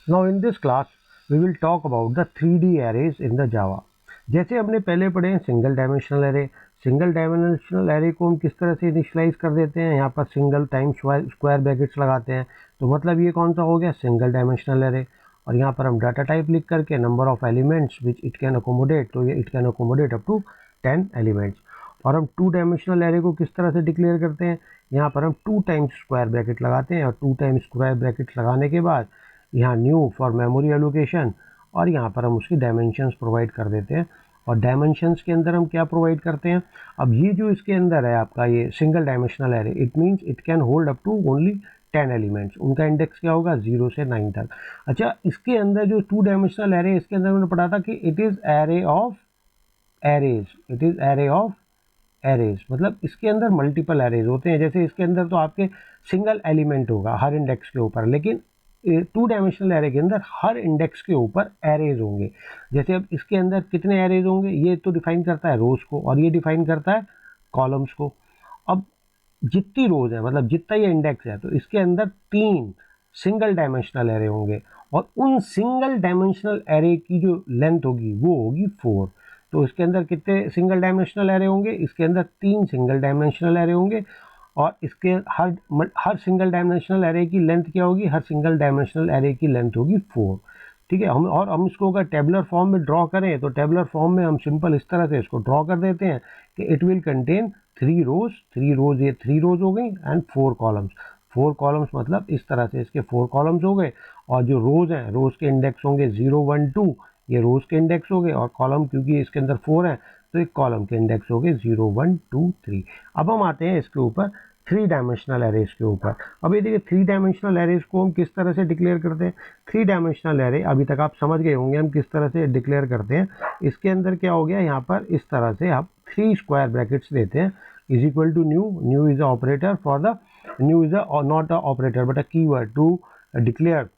Now in this class we will talk about the 3D arrays in the Java। जैसे हमने पहले पढ़े हैं single dimensional array. Single dimensional array को हम किस तरह से इनिशियलाइज कर देते हैं, यहाँ पर सिंगल टाइम स्क्वायर ब्रैकेट्स लगाते हैं, तो मतलब ये कौन सा हो गया, सिंगल डायमेंशनल एरे। और यहाँ पर हम डाटा टाइप लिख करके number of elements which it can accommodate, तो ये it can accommodate up to 10 elements. और हम 2 डायमेंशनल एरे को किस तरह से डिक्लेयर करते हैं, यहाँ पर हम 2 टाइम्स स्क्वायर ब्रैकेट लगाते हैं, और 2 टाइम्स स्क्वायर ब्रैकेट लगाने के बाद यहाँ न्यू फॉर मेमोरी एलोकेशन, और यहाँ पर हम उसकी डायमेंशंस प्रोवाइड कर देते हैं। और डायमेंशंस के अंदर हम क्या प्रोवाइड करते हैं, अब ये जो इसके अंदर है आपका ये single dimensional array, it means it can hold up to only 10 elements. उनका इंडेक्स क्या होगा, 0 से 9 तक। अच्छा, इसके अंदर जो 2 डायमेंशनल एरे, इसके अंदर मैंने पढ़ा था कि it is array of arrays, it is array of arrays, मतलब इसके अंदर मल्टीपल एरेज होते हैं। जैसे इसके अंदर तो आपके सिंगल एलिमेंट होगा हर इंडेक्स के ऊपर, लेकिन 2 डायमेंशनल एरे के अंदर हर इंडेक्स के ऊपर एरेज होंगे। जैसे अब इसके अंदर कितने एरेज होंगे, ये तो डिफाइन करता है रोज को, और ये डिफाइन करता है कॉलम्स को। अब जितनी रोज है, मतलब जितना ये इंडेक्स है, तो इसके अंदर 3 सिंगल डायमेंशनल एरे होंगे, और उन सिंगल डायमेंशनल एरे की जो लेंथ होगी वो होगी 4। तो इसके अंदर कितने सिंगल डायमेंशनल एरे होंगे, इसके अंदर 3 सिंगल डायमेंशनल एरे होंगे, और इसके हर सिंगल डायमेंशनल एरे की लेंथ क्या होगी, हर सिंगल डायमेंशनल एरे की लेंथ होगी 4। ठीक है, हम इसको अगर टेबुलर फॉर्म में ड्रॉ करें, तो टेबुलर फॉर्म में हम सिंपल इस तरह से इसको ड्रॉ कर देते हैं कि इट विल कंटेन 3 रोज, 3 रोज, ये 3 रोज हो गई, एंड 4 कॉलम्स। 4 कॉलम्स मतलब इस तरह से इसके 4 कॉलम्स हो गए, और जो रोज हैं, रोज के इंडेक्स होंगे 0 1 2, ये रोज के इंडेक्स हो गए, और कॉलम क्योंकि इसके अंदर 4 है, तो एक कॉलम के इंडेक्स हो गए 0 1 2 3। अब हम आते हैं इसके ऊपर 3 डायमेंशनल एरेज के ऊपर। अब ये देखिए 3 डायमेंशनल एरेज को हम किस तरह से डिक्लेयर करते हैं। 3 डायमेंशनल एरे अभी तक आप समझ गए होंगे हम किस तरह से डिक्लेयर करते हैं। इसके अंदर क्या हो गया, यहाँ पर इस तरह से आप 3 स्क्वायर ब्रैकेट्स देते हैं, is equal to new, new is a operator for the, new is a not a operator but a keyword to declare,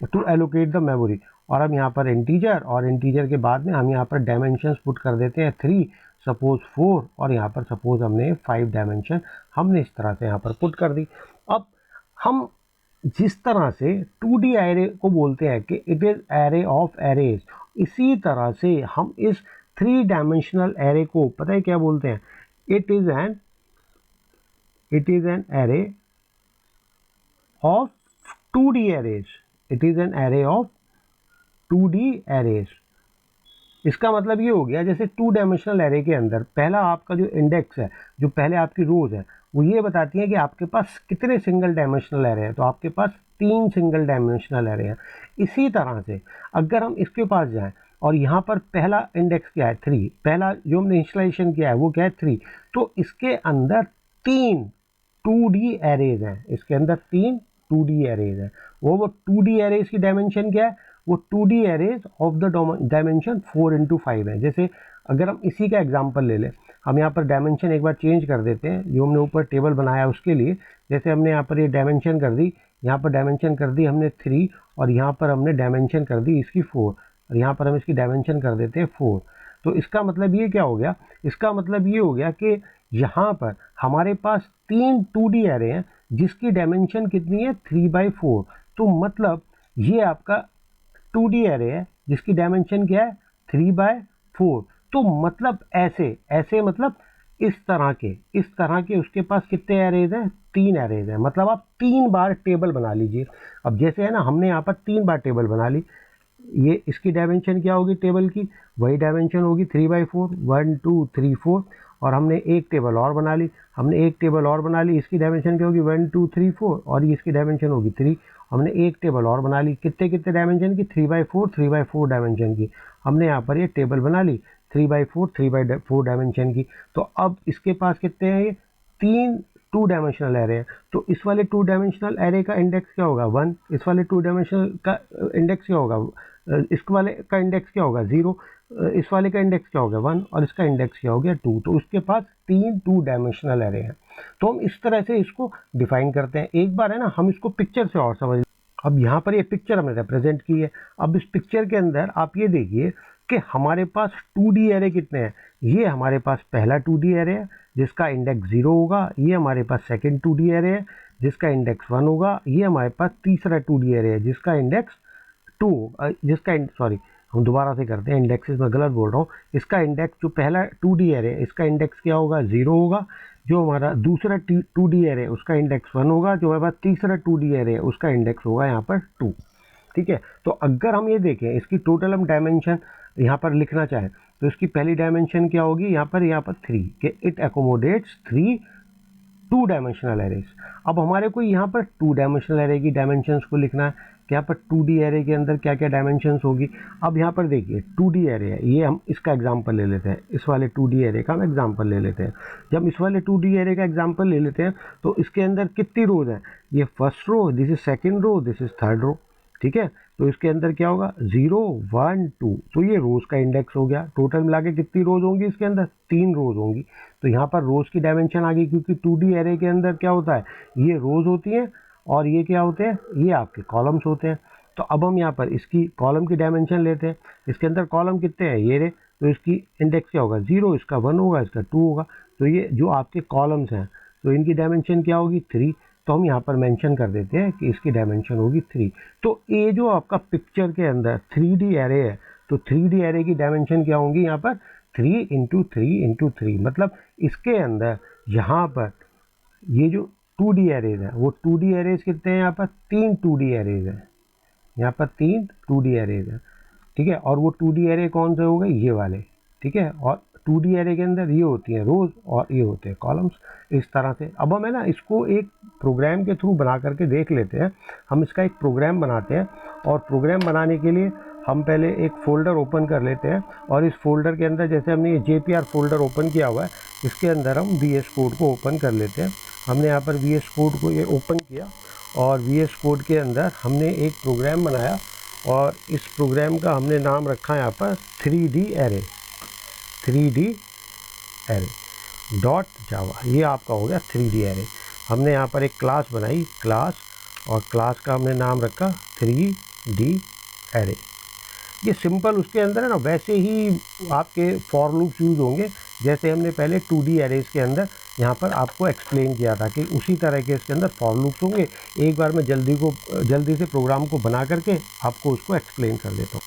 to allocate the memory. और हम यहाँ पर इंटीजर, और इंटीजर के बाद में हम यहाँ पर डायमेंशंस पुट कर देते हैं 3, सपोज 4, और यहाँ पर सपोज हमने 5 डायमेंशन हमने इस तरह से यहाँ पर पुट कर दी। अब हम जिस तरह से 2D एरे को बोलते हैं कि it is array of arrays, इसी तरह से हम इस 3 डायमेंशनल एरे को पता है क्या बोलते हैं, it is an array of 2D arrays, it is an array of 2D arrays. इसका मतलब ये हो गया, जैसे 2 डायमेंशनल एरे के अंदर पहला आपका जो इंडेक्स है, जो पहले आपकी रोज है, वो ये बताती है कि आपके पास कितने सिंगल डायमेंशनल एरे हैं, तो आपके पास 3 सिंगल डायमेंशनल एरे हैं। इसी तरह से अगर हम इसके पास जाएं, और यहाँ पर पहला इंडेक्स क्या है, 3, पहला जो हमने इनिशियलाइजेशन किया है वो क्या है, 3, तो इसके अंदर 3 2D एरेज हैं, इसके अंदर 3 2D एरेज हैं। वो 2D एरेज की डायमेंशन क्या है, वो 2D arrays of the dimension 4x5 है। जैसे अगर हम इसी का एग्जांपल ले लें, हम यहाँ पर डायमेंशन एक बार चेंज कर देते हैं, जो हमने ऊपर टेबल बनाया उसके लिए। जैसे हमने यहाँ पर ये डायमेंशन कर दी, यहाँ पर डायमेंशन कर दी हमने 3, और यहाँ पर हमने डायमेंशन कर दी इसकी 4, और यहाँ पर हम इसकी डायमेंशन कर देते हैं 4। तो इसका मतलब ये क्या हो गया, इसका मतलब ये हो गया कि यहाँ पर हमारे पास 3 2D एरे हैं जिसकी डायमेंशन कितनी है, 3/4। तो मतलब ये आपका 2D एरे है जिसकी डायमेंशन क्या है, 3/4। तो मतलब ऐसे ऐसे मतलब इस तरह के उसके पास कितने एरेज हैं, 3 एरेज हैं। मतलब आप 3 बार टेबल बना लीजिए। अब जैसे है ना, हमने यहाँ पर 3 बार टेबल बना ली, ये इसकी डायमेंशन क्या होगी टेबल की, वही डायमेंशन होगी 3/4, 1 2 3 4। और हमने एक टेबल और बना ली, इसकी डायमेंशन क्या होगी, 1 2 3 4, और ये इसकी डायमेंशन होगी 3। हमने एक टेबल और बना ली, कितने कितने डायमेंशन की, 3/4 डायमेंशन की। हमने यहाँ पर ये टेबल बना ली 3/4 डायमेंशन की। तो अब इसके पास कितने हैं, ये 3 2 डायमेंशनल एरे हैं। तो इस वाले 2 डायमेंशनल एरे का इंडेक्स क्या होगा, 1। इस वाले 2 डायमेंशनल का इंडेक्स क्या होगा, इस वाले का इंडेक्स क्या होगा, 0। इस वाले का इंडेक्स क्या होगा, 1, और इसका इंडेक्स क्या हो गया, 2। तो उसके पास 3 2 डायमेंशनल एरे हैं। तो हम इस तरह से इसको डिफाइन करते हैं। एक बार है ना, हम इसको पिक्चर से और समझ। अब यहाँ पर ये पिक्चर हमने रिप्रेजेंट की है। अब इस पिक्चर के अंदर आप ये देखिए कि हमारे पास 2D एरे कितने हैं। ये हमारे पास पहला 2D एरे है जिसका इंडेक्स 0 होगा। ये हमारे पास सेकंड 2D एरे है जिसका इंडेक्स 1 होगा। ये हमारे पास तीसरा 2D एरे है जिसका इंडेक्स 2, जिसका सॉरी हम दोबारा से करते हैं, इंडेक्सेस में गलत बोल रहा हूँ। इसका इंडेक्स जो पहला 2D एरे है इसका इंडेक्स क्या होगा, 0 होगा। जो हमारा दूसरा 2D एरे है उसका इंडेक्स 1 होगा। जो हमारे पास तीसरा 2D एरे है उसका इंडेक्स होगा यहाँ पर 2। ठीक है, तो अगर हम ये देखें इसकी टोटल हम डायमेंशन यहाँ पर लिखना चाहें तो इसकी पहली डायमेंशन क्या होगी, यहाँ पर 3 कि इट एकोमोडेट्स 3 2 डायमेंशनल एरेज। अब हमारे को यहाँ पर 2 डायमेंशनल एरे की डायमेंशंस को लिखना है कि यहाँ पर 2D एरे के अंदर क्या क्या डायमेंशंस होगी। अब यहाँ पर देखिए 2D एरे है, ये हम इसका एग्जांपल ले लेते हैं, इस वाले 2D एरे का हम एग्जांपल ले लेते हैं। जब इस वाले 2D एरे का एग्जांपल ले लेते हैं तो इसके अंदर कितनी रोज हैं, ये first row, this is second row, this is third row. ठीक है, तो इसके अंदर क्या होगा 0 1 2, तो ये रोज का इंडेक्स हो गया। टोटल मिला के कितनी रोज होंगी इसके अंदर, 3 रोज होंगी। तो यहाँ पर रोज की डायमेंशन आ गई, क्योंकि 2D एरे के अंदर क्या होता है, ये रोज होती हैं और ये क्या होते हैं, ये आपके कॉलम्स होते हैं। तो अब हम यहाँ पर इसकी कॉलम की डायमेंशन लेते हैं। इसके अंदर कॉलम कितने हैं, ये रे, तो इसकी इंडेक्स क्या होगा 0, इसका 1 होगा, इसका 2 होगा। तो ये जो आपके कॉलम्स हैं तो इनकी डायमेंशन क्या होगी 3। तो हम यहाँ पर मेंशन कर देते हैं कि इसकी डायमेंशन होगी 3। तो ये जो आपका पिक्चर के अंदर 3D एरे है, तो 3D एरे की डायमेंशन क्या होंगी यहाँ पर 3 इंटू 3 इंटू 3। मतलब इसके अंदर यहाँ पर ये जो 2D एरेज है वो 2D एरेज कितने हैं, यहाँ पर 3 2D एरेज है, यहाँ पर 3 2D एरेज है। ठीक है, और वो 2D एरे कौन से हो गए, ये वाले। ठीक है, और 2D एरे के अंदर ये होती हैं रोज और ये होते हैं कॉलम्स, इस तरह से। अब हम है ना इसको एक प्रोग्राम के थ्रू बना करके देख लेते हैं। हम इसका एक प्रोग्राम बनाते हैं और प्रोग्राम बनाने के लिए हम पहले एक फ़ोल्डर ओपन कर लेते हैं और इस फोल्डर के अंदर जैसे हमने ये JPR फोल्डर ओपन किया हुआ है, इसके अंदर हम VS कोड को ओपन कर लेते हैं। हमने यहाँ पर VS कोड को ये ओपन किया और VS कोड के अंदर हमने एक प्रोग्राम बनाया और इस प्रोग्राम का हमने नाम रखा है यहाँ पर 3D array, 3D array dot जावा। ये आपका हो गया 3D एरे। हमने यहाँ पर एक क्लास बनाई, क्लास, और क्लास का हमने नाम रखा 3D एरे। ये सिंपल उसके अंदर है ना, वैसे ही आपके फॉर लूप्स यूज़ होंगे जैसे हमने पहले 2D एरेज के अंदर यहाँ पर आपको एक्सप्लेन किया था कि उसी तरह के इसके अंदर फॉर लूप्स होंगे। एक बार मैं जल्दी से प्रोग्राम को बना करके आपको उसको एक्सप्लेन कर देता हूँ।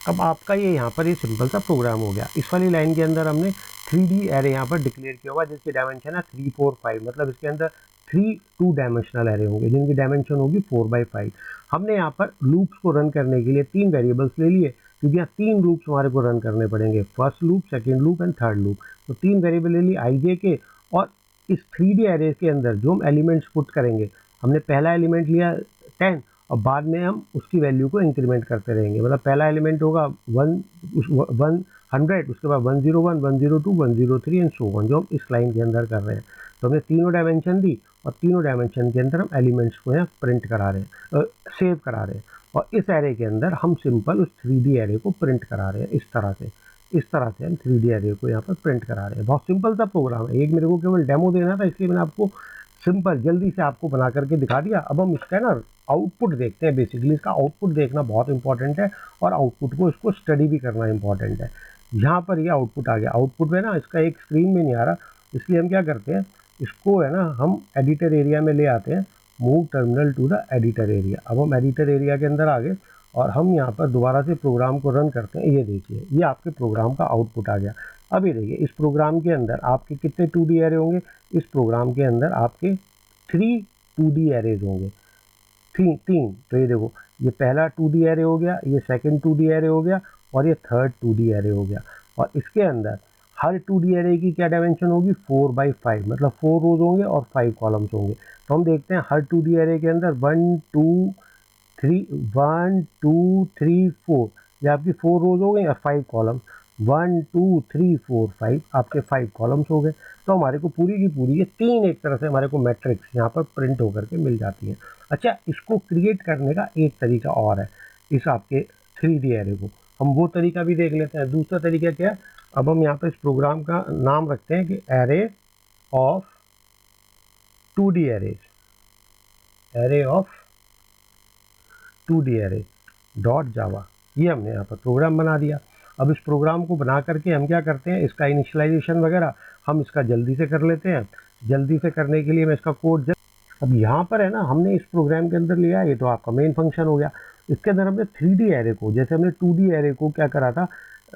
अब आपका ये यहाँ पर ये सिंपल सा प्रोग्राम हो गया। इस वाली लाइन के अंदर हमने 3D एरे यहाँ पर डिक्लेयर किया हुआ जिसकी डायमेंशन है 3 4 5। मतलब इसके अंदर 3 2 डायमेंशनल एरे होंगे जिनकी डायमेंशन होगी 4/5। हमने यहाँ पर लूप्स को रन करने के लिए 3 वेरिएबल्स ले लिए, क्योंकि यहाँ 3 लूप्स हमारे को रन करने पड़ेंगे, first loop, second loop and third loop. तो 3 वेरिएबल ले ली IJ के, और इस 3D एरे के अंदर जो हम एलिमेंट्स पुट करेंगे, हमने पहला एलिमेंट लिया 10 और बाद में हम उसकी वैल्यू को इंक्रीमेंट करते रहेंगे। मतलब पहला एलिमेंट होगा 100, उसके बाद 101, 102, 103 एंड सो ऑन, जो हम इस लाइन के अंदर कर रहे हैं। तो हमने तीनों डायमेंशन दी और तीनों डायमेंशन के अंदर हम एलिमेंट्स को यहाँ प्रिंट करा रहे हैं, सेव करा रहे हैं। और इस एरे के अंदर हम सिंपल उस 3D एरे को प्रिंट करा रहे हैं। इस तरह से हम 3D एरे को यहाँ पर प्रिंट करा रहे हैं। बहुत सिंपल सा प्रोग्राम है। एक मेरे को केवल डेमो देना था, इसलिए मैंने आपको सिंपल जल्दी से आपको बना करके दिखा दिया। अब हम इसका ना आउटपुट देखते हैं। बेसिकली इसका आउटपुट देखना बहुत इंपॉर्टेंट है और आउटपुट को इसको स्टडी भी करना इंपॉर्टेंट है। यहाँ पर ये आउटपुट आ गया। आउटपुट में ना इसका एक स्क्रीन में नहीं आ रहा, इसलिए हम क्या करते हैं, इसको है ना हम एडिटर एरिया में ले आते हैं, move terminal to the editor area. अब हम एडिटर एरिया के अंदर आ गए और हम यहाँ पर दोबारा से प्रोग्राम को रन करते हैं। ये देखिए, ये आपके प्रोग्राम का आउटपुट आ गया। अब ये देखिए, इस प्रोग्राम के अंदर आपके कितने 2D एरे होंगे, इस प्रोग्राम के अंदर आपके 3 2D एरेज होंगे, तीन। तो ये देखो, ये पहला 2D एरे हो गया, ये सेकंड 2D एरे हो गया और ये थर्ड 2D एरे हो गया। और इसके अंदर हर 2D एरे की क्या डायमेंशन होगी 4/5, मतलब 4 रोज होंगे और 5 कॉलम्स होंगे। तो हम देखते हैं हर 2D एरे के अंदर 1 2 3 4, ये आपकी 4 रोज हो गई और 5 कॉलम्स। 1 2 3 4 5 आपके 5 कॉलम्स हो गए। तो हमारे को पूरी की पूरी ये 3 एक तरह से हमारे को मैट्रिक्स यहाँ पर प्रिंट होकर के मिल जाती है। अच्छा, इसको क्रिएट करने का एक तरीका और है, इस आपके 3D एरे को हम वो तरीका भी देख लेते हैं। दूसरा तरीका क्या है, अब हम यहाँ पर इस प्रोग्राम का नाम रखते हैं कि array of 2D arrays, array of 2D array dot जावा। ये हमने यहाँ पर प्रोग्राम बना दिया। अब इस प्रोग्राम को बना करके हम क्या करते हैं, इसका इनिशियलाइजेशन वगैरह हम इसका जल्दी से कर लेते हैं। जल्दी से करने के लिए मैं इसका कोड अब यहाँ पर है ना, हमने इस प्रोग्राम के अंदर लिया, ये तो आपका मेन फंक्शन हो गया। इसके अंदर हमने 3D एरे को, जैसे हमने 2D एरे को क्या करा था,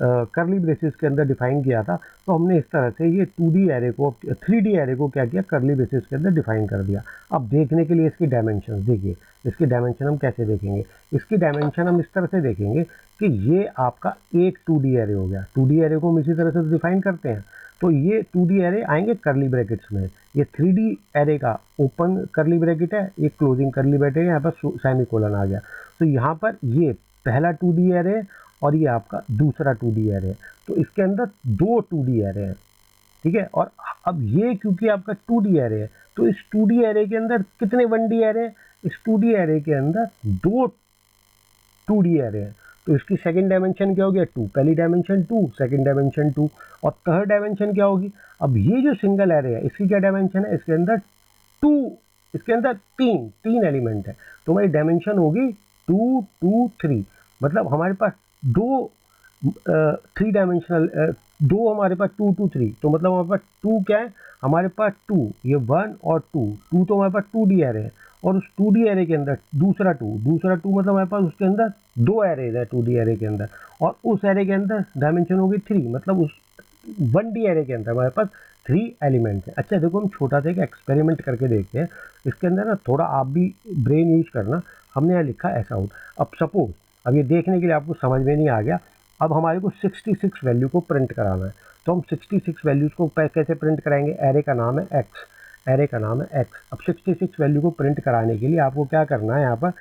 करली ब्रेसेस के अंदर डिफाइन किया था, तो हमने इस तरह से ये 2D एरे को, 3D एरे को क्या किया, करली ब्रेसेस के अंदर डिफाइन कर दिया। अब देखने के लिए इसकी डायमेंशन देखिए, इसकी डायमेंशन हम कैसे देखेंगे, इसकी डायमेंशन हम इस तरह से देखेंगे कि ये आपका एक 2D एरे हो गया। 2D एरे को हम इसी तरह से डिफाइन करते हैं, तो ये 2D एरे आएंगे करली ब्रैकेट्स में। ये 3D एरे का ओपन करली ब्रैकेट है, ये क्लोजिंग करली ब्रैकेट है, यहाँ पर सेमीकोलन आ गया। तो यहाँ पर ये पहला 2D एरे है और ये आपका दूसरा 2D एरे है, तो इसके अंदर दो 2D एरे हैं, ठीक है। और अब ये क्योंकि आपका 2D एरे है, तो इस 2D एरे के अंदर कितने 1D एरे हैं, इस 2D एरे के अंदर दो 2D एरे हैं। तो इसकी सेकंड डायमेंशन क्या हो गया, 2, पहली डायमेंशन 2, सेकंड डायमेंशन 2, और थर्ड डायमेंशन क्या होगी। अब ये जो सिंगल एरे है इसकी क्या डायमेंशन है, इसके अंदर 2, इसके अंदर तीन एलिमेंट है, तो हमारी डायमेंशन होगी 2 2 3, मतलब हमारे पास दो 3 डायमेंशनल, दो हमारे पास 2 2 3, तो मतलब हमारे पास 2 क्या है, हमारे पास 2, ये 1 और 2 तो हमारे पास 2D एरे है, और उस 2D एरे के अंदर दूसरा 2 मतलब हमारे पास उसके अंदर दो एरेज है 2D एरे के अंदर, और उस एरे के अंदर डायमेंशन होगी 3, मतलब उस 1D एरे के अंदर हमारे पास 3 एलिमेंट्स हैं। अच्छा देखो, हम छोटा सा एक एक्सपेरिमेंट करके देखते हैं, इसके अंदर ना थोड़ा आप भी ब्रेन यूज करना। हमने यहाँ लिखा ऐसा आउट। अब सपोज, अब ये देखने के लिए आपको समझ में नहीं आ गया, अब हमारे को 66 वैल्यू को प्रिंट कराना है, तो हम 66 वैल्यूज को कैसे प्रिंट कराएंगे, एरे का नाम है एक्स, एरे का नाम है एक्स। अब 66 वैल्यू को प्रिंट कराने के लिए आपको क्या करना है, यहाँ पर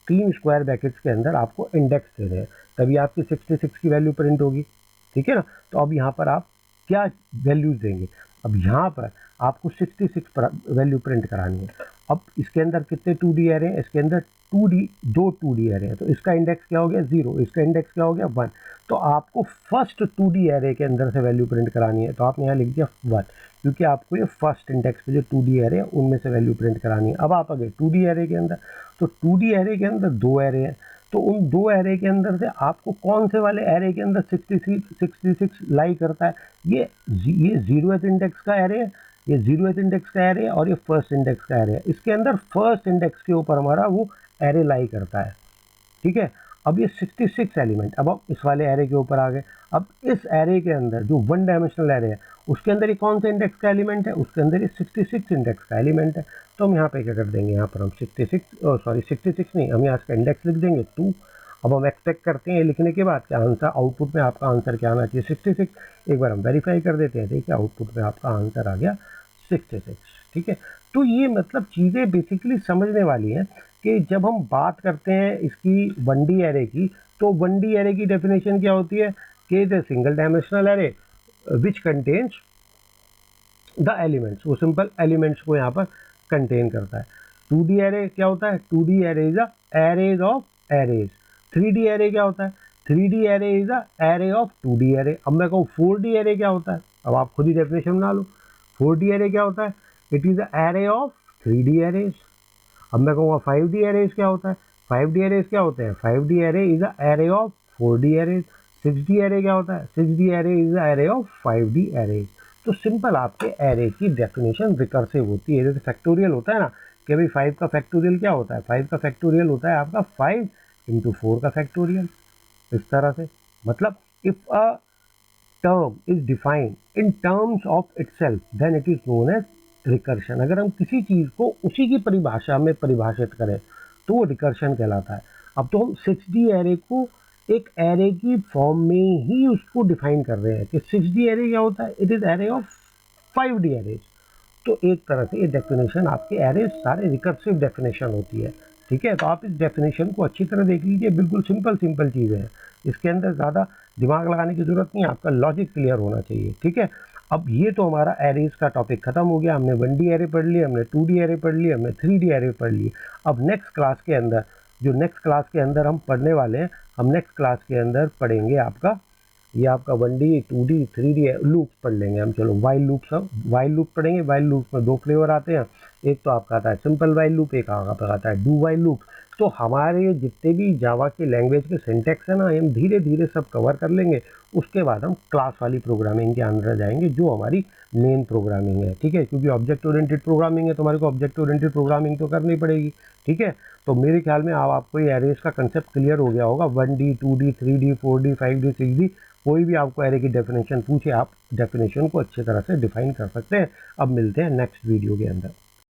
3 स्क्वायर ब्रैकेट्स के अंदर आपको इंडेक्स दे रहे हैं, तभी आपकी 66 की वैल्यू प्रिंट होगी, ठीक है ना। तो अब यहाँ पर आप क्या वैल्यूज देंगे, अब यहाँ पर आपको 66 वैल्यू प्रिंट करानी है। अब इसके अंदर कितने 2D एरे हैं, इसके अंदर दो 2D एरे हैं, तो इसका इंडेक्स क्या हो गया 0, इसका इंडेक्स क्या हो गया 1, तो आपको फर्स्ट 2D एरे के अंदर से वैल्यू प्रिंट करानी है, तो आपने यहाँ लिख दिया 1, क्योंकि आपको ये फर्स्ट इंडेक्स पे जो 2D एरे है उनमें से वैल्यू प्रिंट करानी है। अब आप आ गए 2D एरे के अंदर, तो 2D एरे के अंदर दो एरे हैं, तो उन दो एरे के अंदर से आपको कौन से वाले एरे के अंदर 66 लाई करता है, ये 0th इंडेक्स का एरे है, ये 0th इंडेक्स का एरे है, और ये फर्स्ट इंडेक्स का एरे है। इसके अंदर फर्स्ट इंडेक्स के ऊपर हमारा वो एरे लाई करता है, ठीक है। अब ये 66 एलिमेंट, अब हम इस वाले एरे के ऊपर आ गए। अब इस एरे के अंदर जो 1 डायमेंशनल एरे है उसके अंदर ये कौन सा इंडेक्स का एलिमेंट है, उसके अंदर ये 66 इंडेक्स का एलिमेंट है। तो हम यहाँ पे क्या कर देंगे, यहाँ पर हम 66 नहीं, हम यहाँ इसका इंडेक्स लिख देंगे 2। अब हम एक्सपेक्ट करते हैं लिखने के बाद कि आंसर आउटपुट में आपका आंसर क्या आना चाहिए 66। एक बार हम वेरीफाई कर देते हैं, देखिए आउटपुट में आपका आंसर आ गया 66, ठीक है। तो ये मतलब चीज़ें बेसिकली समझने वाली हैं कि जब हम बात करते हैं इसकी 1D एरे की, तो 1D एरे की डेफिनेशन क्या होती है कि the single dimensional array which contains the elements, वो सिंपल एलिमेंट्स को यहाँ पर कंटेन करता है। 2D एरे क्या होता है, 2D array is a arrays of arrays. 3D array क्या होता है, 3D array is a array of 2D array. अब मैं कहूँ 4D एरे क्या होता है, अब आप खुद ही डेफिनेशन बना लो। 4D एरे क्या होता है, it is a array of 3D arrays. अब मैं कहूँगा 5D एरेज क्या होता है, 5D एरेज क्या होते हैं, 5D array is a array of 4D arrays. 6D array क्या होता है, 6D array is a array of 5D arrays. तो सिंपल आपके एरे की डेफिनेशन रिकर्सिव होती है। जैसे फैक्टोरियल होता है ना, कि भाई 5 का फैक्टोरियल क्या होता है, 5 का फैक्टोरियल होता है आपका 5 × 4 का फैक्टोरियल, इस तरह से। मतलब if a term is defined in terms of itself then it is known as recursion। अगर हम किसी चीज को उसी की परिभाषा में परिभाषित करें तो वो रिकर्शन कहलाता है। अब तो हम 6D एरे को एक एरे की फॉर्म में ही उसको डिफाइन कर रहे हैं कि 6D एरे क्या होता है, it is array of 5D arrays. तो एक तरह से ये डेफिनेशन आपके एरे सारे रिकर्सिव डेफिनेशन होती है, ठीक है। तो आप इस डेफिनेशन को अच्छी तरह देख लीजिए, बिल्कुल सिंपल चीज़ें हैं, इसके अंदर ज़्यादा दिमाग लगाने की ज़रूरत नहीं है, आपका लॉजिक क्लियर होना चाहिए, ठीक है। अब ये तो हमारा एरेज का टॉपिक खत्म हो गया। हमने 1D एरे पढ़ लिए, हमने 2D एरे पढ़ लिए, हमने 3D एरे पढ़ लिए। अब नेक्स्ट क्लास के अंदर हम पढ़ने वाले हैं, हम नेक्स्ट क्लास के अंदर पढ़ेंगे आपका, ये आपका 1D 2D 3D लूप्स पढ़ लेंगे हम। चलो वाइल लूप पढ़ेंगे। वाइल लूप में दो फ्लेवर आते हैं, एक तो आपका आता है सिंपल वाइल लूप, एक आपका आता है डू वाइल लूप। तो हमारे जितने भी जावा के लैंग्वेज के सिंटैक्स है ना, हम धीरे धीरे सब कवर कर लेंगे। उसके बाद हम क्लास वाली प्रोग्रामिंग के अंदर जाएंगे जो हमारी मेन प्रोग्रामिंग है, ठीक है, क्योंकि ऑब्जेक्ट ओरिएंटेड प्रोग्रामिंग है तो हमारे को ऑब्जेक्ट ओरिएंटेड प्रोग्रामिंग तो करनी पड़ेगी, ठीक है। तो मेरे ख्याल में अब आपको ये एरेज का कंसेप्ट क्लियर हो गया होगा। 1D 2D 3D 4D 5D 6D कोई भी आपको एरे की डेफिनेशन पूछे, आप डेफिनेशन को अच्छी तरह से डिफाइन कर सकते हैं। अब मिलते हैं नेक्स्ट वीडियो के अंदर।